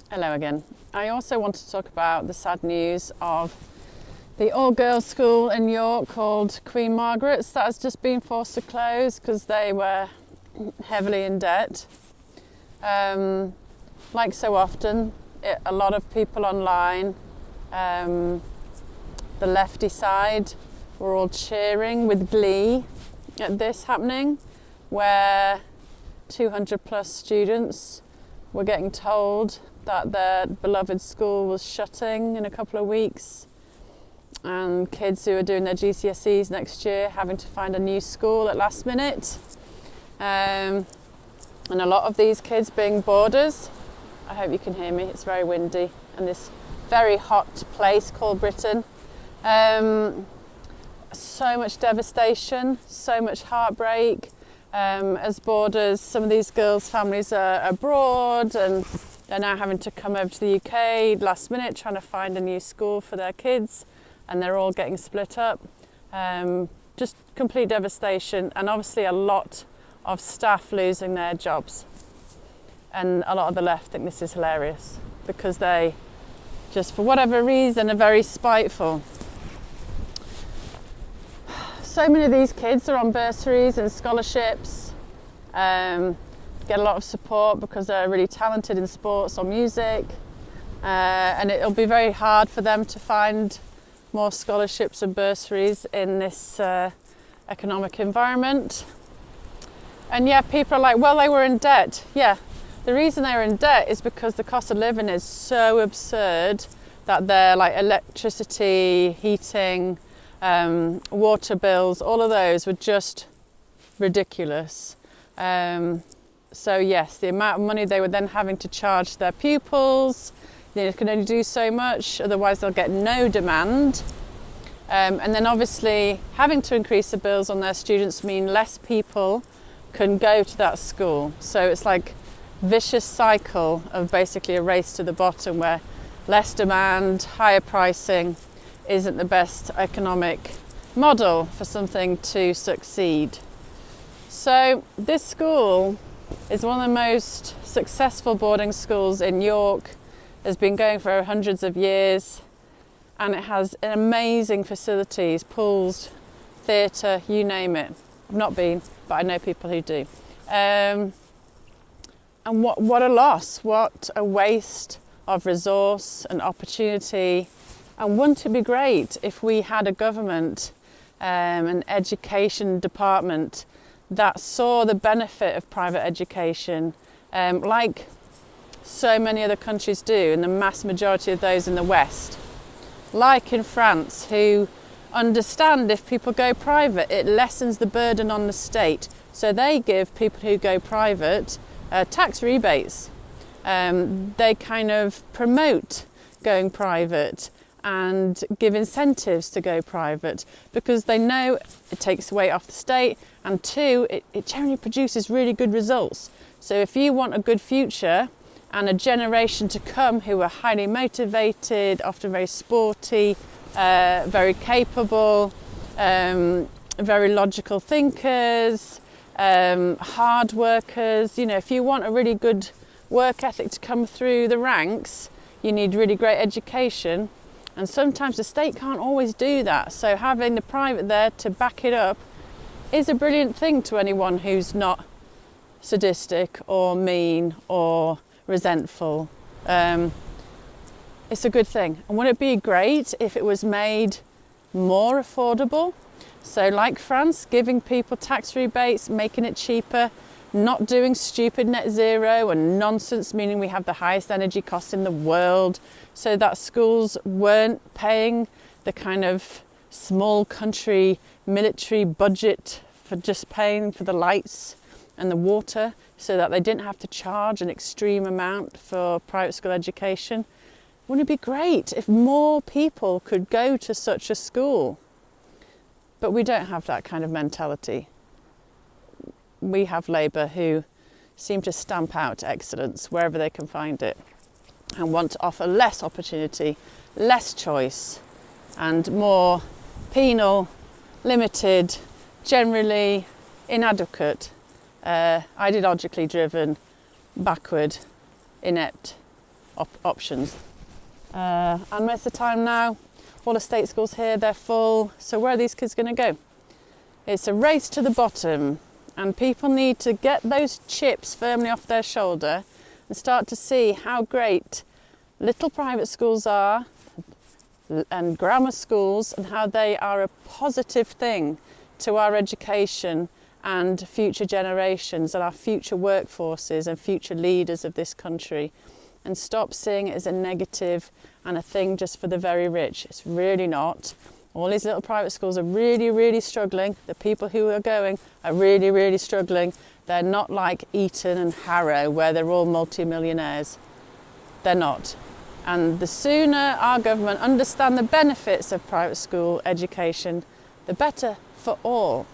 Hello again. I also want to talk about the sad news of the all-girls school in York called Queen Margaret's that has just been forced to close because they were heavily in debt. Like so often, a lot of people online, the lefty side, were all cheering with glee at this happening, where 200 plus students were getting told that their beloved school was shutting in a couple of weeks, and kids who are doing their GCSEs next year having to find a new school at last minute. And a lot of these kids being boarders. I hope you can hear me, it's very windy in this very hot place called Britain. So much devastation, so much heartbreak. As boarders, some of these girls' families are abroad and they're now having to come over to the UK last minute trying to find a new school for their kids, and they're all getting split up. Just complete devastation, and obviously a lot of staff losing their jobs. And a lot of the left think this is hilarious because they just, for whatever reason, are very spiteful. So many of these kids are on bursaries and scholarships, get a lot of support because they're really talented in sports or music, and it'll be very hard for them to find more scholarships and bursaries in this economic environment. And yeah, people are like, well, they were in debt. Yeah, the reason they were in debt is because the cost of living is so absurd that their like electricity, heating, water bills, all of those were just ridiculous. So yes, the amount of money they were then having to charge their pupils, they can only do so much, otherwise they'll get no demand. And then obviously having to increase the bills on their students mean less people can go to that school. So it's like vicious cycle of basically a race to the bottom where less demand, higher pricing isn't the best economic model for something to succeed. So this school is one of the most successful boarding schools in York. It's been going for hundreds of years, and it has amazing facilities, pools, theatre, you name it. I've not been, but I know people who do. And what a loss, what a waste of resource and opportunity. And wouldn't it be great if we had a government, an education department that saw the benefit of private education, like so many other countries do, and the mass majority of those in the West. Like in France, who understand if people go private, it lessens the burden on the state. So they give people who go private tax rebates. They kind of promote going private and give incentives to go private because they know it takes weight off the state, and two, it generally produces really good results. So if you want a good future and a generation to come who are highly motivated, often very sporty, very capable, very logical thinkers, hard workers, if you want a really good work ethic to come through the ranks, you need really great education. And sometimes the state can't always do that. So having the private there to back it up is a brilliant thing to anyone who's not sadistic or mean or resentful. It's a good thing. And would it be great if it was made more affordable? So like France, giving people tax rebates, making it cheaper, not doing stupid net zero and nonsense, meaning we have the highest energy costs in the world, so that schools weren't paying the kind of small country military budget for just paying for the lights and the water, so that they didn't have to charge an extreme amount for private school education. Wouldn't it be great if more people could go to such a school? But we don't have that kind of mentality. We have Labour who seem to stamp out excellence wherever they can find it and want to offer less opportunity, less choice, and more penal, limited, generally inadequate, ideologically driven, backward, inept options. And most of the time now, all the state schools here, they're full. So where are these kids going to go? It's a race to the bottom, and people need to get those chips firmly off their shoulder and start to see how great little private schools are and grammar schools, and how they are a positive thing to our education and future generations and our future workforces and future leaders of this country, and stop seeing it as a negative and a thing just for the very rich. It's really not. All these little private schools are really, really struggling. The people who are going are really, really struggling. They're not like Eton and Harrow, where they're all multi-millionaires. They're not. And the sooner our government understand the benefits of private school education, the better for all.